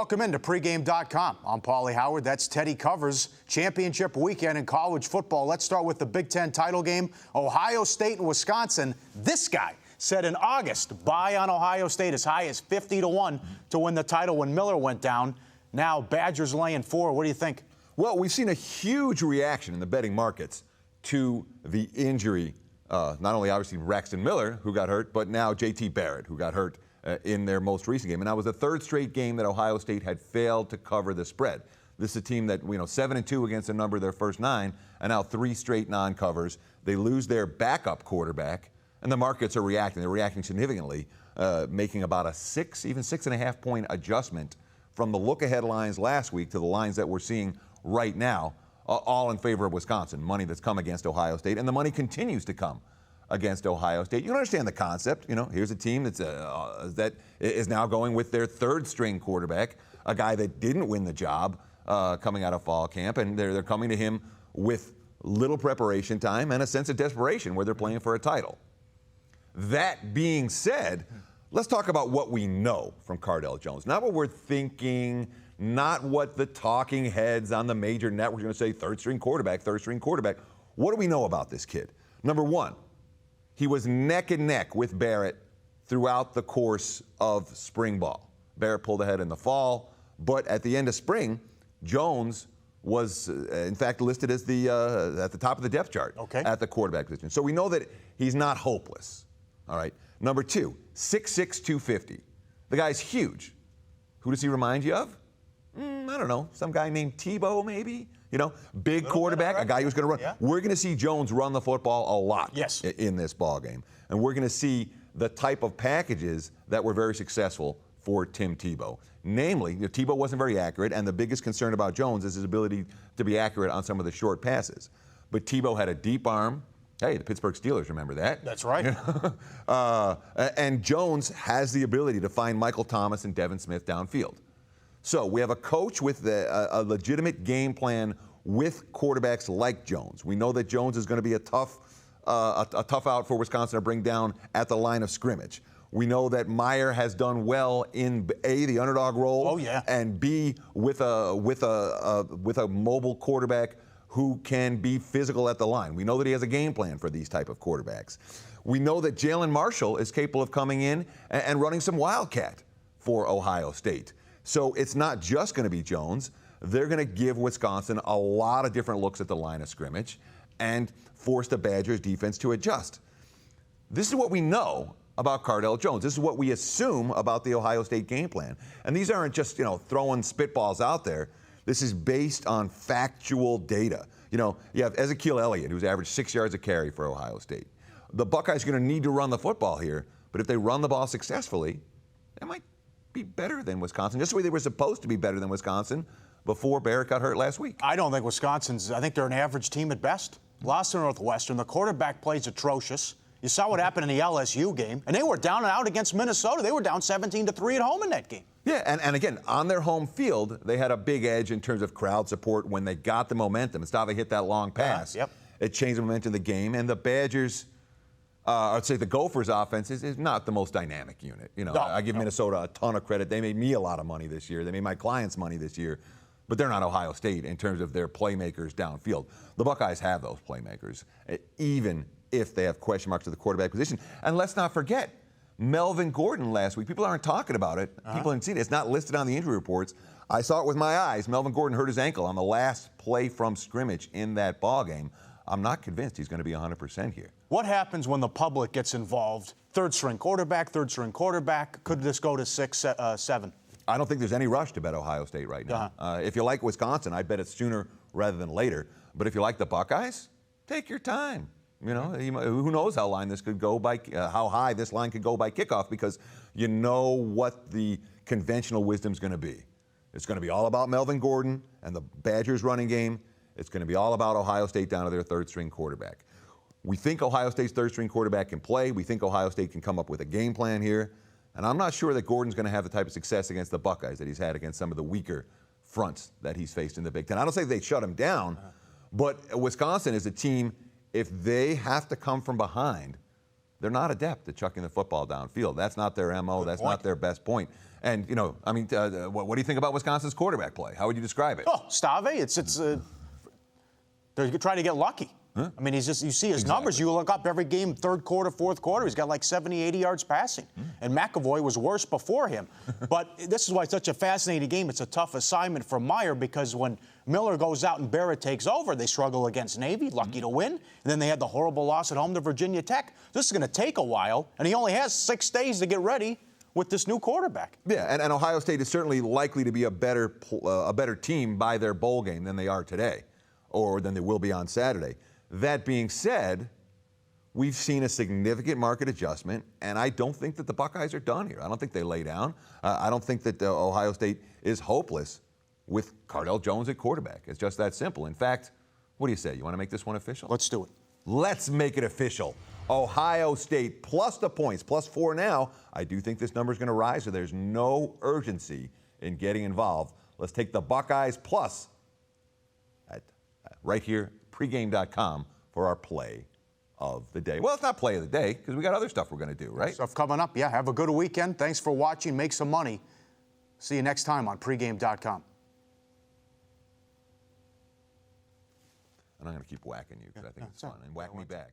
Welcome into pregame.com. I'm Pauly Howard. That's Teddy Covers. Championship weekend in college football. Let's start with the Big Ten title game. Ohio State and Wisconsin. This guy said in August, buy on Ohio State as high as 50-1 to win the title when Miller went down. Now Badgers laying 4. What do you think? Well, we've seen a huge reaction in the betting markets to the injury. Not only obviously Braxton Miller, who got hurt, but now J.T. Barrett, who got hurt in their most recent game. And that was the third straight game that Ohio State had failed to cover the spread. This is a team that, 7-2 against a number of their first 9, and now 3 straight non-covers. They lose their backup quarterback, and the markets are reacting. They're reacting significantly, making about a 6.5 point adjustment from the look-ahead lines last week to the lines that we're seeing right now, all in favor of Wisconsin. Money that's come against Ohio State, and the money continues to come against Ohio State. You can understand the concept. Here's a team that is now going with their third-string quarterback, a guy that didn't win the job coming out of fall camp, and they're coming to him with little preparation time and a sense of desperation where they're playing for a title. That being said, let's talk about what we know from Cardale Jones. Not what we're thinking, not what the talking heads on the major networks are going to say, third-string quarterback, third-string quarterback. What do we know about this kid? Number one, he was neck and neck with Barrett throughout the course of spring ball. Barrett pulled ahead in the fall, but at the end of spring, Jones was, in fact, listed as at the top of the depth chart at the quarterback position. So we know that he's not hopeless. All right. Number two, 6'6", 250. The guy's huge. Who does he remind you of? I don't know. Some guy named Tebow, maybe? Big quarterback, a guy who's going to run. Yeah. We're going to see Jones run the football a lot in this ball game. And we're going to see the type of packages that were very successful for Tim Tebow. Namely, Tebow wasn't very accurate, and the biggest concern about Jones is his ability to be accurate on some of the short passes. But Tebow had a deep arm. Hey, the Pittsburgh Steelers remember that. That's right. And Jones has the ability to find Michael Thomas and Devin Smith downfield. So we have a coach with a legitimate game plan with quarterbacks like Jones. We know that Jones is going to be a tough out for Wisconsin to bring down at the line of scrimmage. We know that Meyer has done well in A, the underdog role, and B, with a mobile quarterback who can be physical at the line. We know that he has a game plan for these type of quarterbacks. We know that Jalen Marshall is capable of coming in and running some wildcat for Ohio State. So it's not just going to be Jones. They're going to give Wisconsin a lot of different looks at the line of scrimmage and force the Badgers defense to adjust. This is what we know about Cardale Jones. This is what we assume about the Ohio State game plan. And these aren't just, throwing spitballs out there. This is based on factual data. You have Ezekiel Elliott, who's averaged 6 yards a carry for Ohio State. The Buckeyes are going to need to run the football here, but if they run the ball successfully, they might be better than Wisconsin, just the way they were supposed to be better than Wisconsin before Barrett got hurt last week. I don't think I think they're an average team at best. Lost to Northwestern. The quarterback plays atrocious. You saw what happened in the LSU game, and they were down and out against Minnesota. They were down 17-3 at home in that game. Yeah, and again, on their home field, they had a big edge in terms of crowd support when they got the momentum. Instead they hit that long pass. It changed the momentum of the game, and the Badgers, I'd say the Gophers' offense is not the most dynamic unit. I give Minnesota a ton of credit. They made me a lot of money this year. They made my clients money this year. But they're not Ohio State in terms of their playmakers downfield. The Buckeyes have those playmakers, even if they have question marks at the quarterback position. And let's not forget, Melvin Gordon last week. People aren't talking about it. People haven't seen it. It's not listed on the injury reports. I saw it with my eyes. Melvin Gordon hurt his ankle on the last play from scrimmage in that ball game. I'm not convinced he's going to be 100% here. What happens when the public gets involved? Third-string quarterback. Could this go to 6, 7? I don't think there's any rush to bet Ohio State right now. If you like Wisconsin, I'd bet it sooner rather than later. But if you like the Buckeyes, take your time. Who knows how line this could go by, how high this line could go by kickoff, because you know what the conventional wisdom is going to be. It's going to be all about Melvin Gordon and the Badgers running game. It's going to be all about Ohio State down to their third-string quarterback. We think Ohio State's third-string quarterback can play. We think Ohio State can come up with a game plan here. And I'm not sure that Gordon's going to have the type of success against the Buckeyes that he's had against some of the weaker fronts that he's faced in the Big Ten. I don't say they shut him down, but Wisconsin is a team, if they have to come from behind, they're not adept at chucking the football downfield. That's not their MO. That's not their best point. And, what do you think about Wisconsin's quarterback play? How would you describe it? Oh, Stave, they're trying to get lucky. Huh? I mean, you see his numbers. You look up every game, third quarter, fourth quarter, he's got like 70, 80 yards passing. And McAvoy was worse before him. But this is why it's such a fascinating game. It's a tough assignment for Meyer because when Miller goes out and Barrett takes over, they struggle against Navy, lucky to win. And then they had the horrible loss at home to Virginia Tech. This is going to take a while, and he only has 6 days to get ready with this new quarterback. Yeah, and Ohio State is certainly likely to be a better team by their bowl game than they are today, or than they will be on Saturday. That being said, we've seen a significant market adjustment, and I don't think that the Buckeyes are done here. I don't think they lay down. I don't think that Ohio State is hopeless with Cardell Jones at quarterback. It's just that simple. In fact, what do you say? You want to make this one official? Let's do it. Let's make it official. Ohio State plus the points, +4 now. I do think this number is going to rise, so there's no urgency in getting involved. Let's take the Buckeyes plus right here, pregame.com, for our play of the day. Well, it's not play of the day because we got other stuff we're going to do, right? Stuff coming up. Yeah, have a good weekend. Thanks for watching. Make some money. See you next time on pregame.com. And I'm going to keep whacking you because I think it's fun. And whack me back.